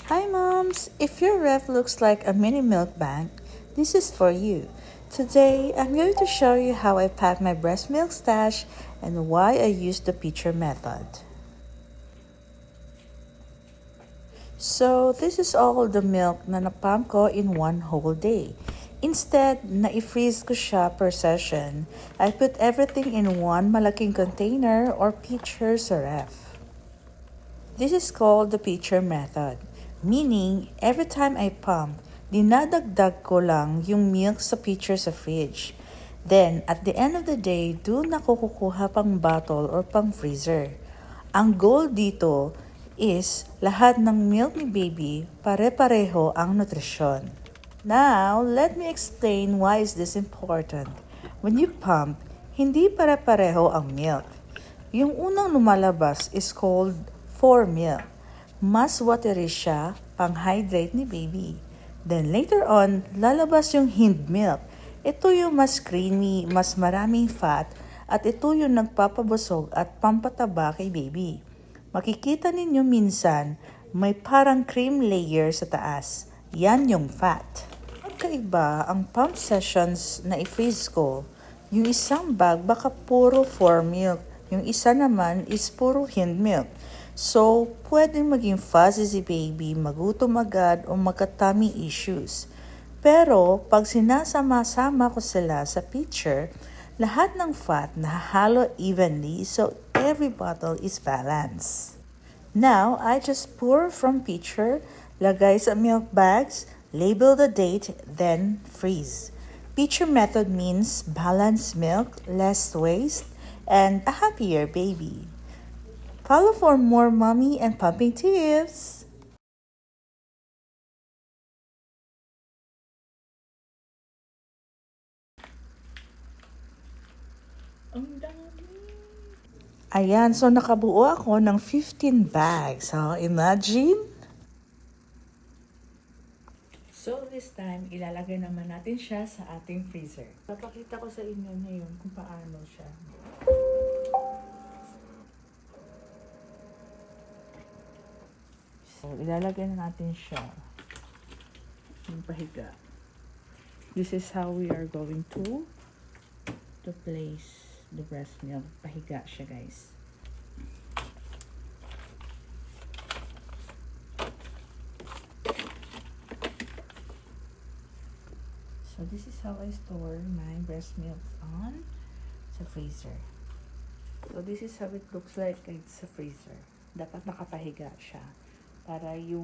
Hi moms! If your ref looks like a mini milk bank, this is for you. Today, I'm going to show you how I pack my breast milk stash and why I use the pitcher method. So, this is all the milk na napump ko in one whole day. Instead, na-freeze ko siya per session, I put everything in one malaking container or pitcher sa ref. This is called the pitcher method, meaning every time I pump, dinadagdag ko lang yung milk sa pitcher sa fridge. Then, at the end of the day, doon ako kukuha pang bottle or pang freezer. Ang goal dito is lahat ng milk ni baby pare-pareho ang nutrisyon. Now, let me explain why is this important. When you pump, hindi pare-pareho ang milk. Yung unang lumalabas is called for milk. Mas watery siya, pang-hydrate ni baby. Then later on, lalabas yung hind milk. Ito yung mas creamy, mas maraming fat, at ito yung nagpapabusog at pampataba kay baby. Makikita ninyo minsan, may parang cream layer sa taas. Yan yung fat. Magkaiba ang pump sessions na i-freeze ko. Yung isang bag baka puro for milk. Yung isa naman is puro hind milk. So, pwedeng maging fuzzy si baby, magutom agad o magka-tummy issues. Pero, pag sinasama-sama ko sila sa pitcher, lahat ng fat nahalo evenly so every bottle is balanced. Now, I just pour from pitcher, lagay sa milk bags, label the date, then freeze. Pitcher method means balanced milk, less waste, and a happier baby. Follow for more mommy and pumping tips. Ang dami. Ayan, so nakabuo ako ng 15 bags. So, imagine. So, this time, ilalagay naman natin siya sa ating freezer. Papakita ko sa inyo ngayon kung paano siya. So, ilalagay na natin siya. Yung pahiga. This is how we are going to place the breast milk. Pahiga siya, guys. So, this is how I store my breast milk on sa freezer. So, this is how it looks like sa freezer. Dapat nakapahiga siya para yung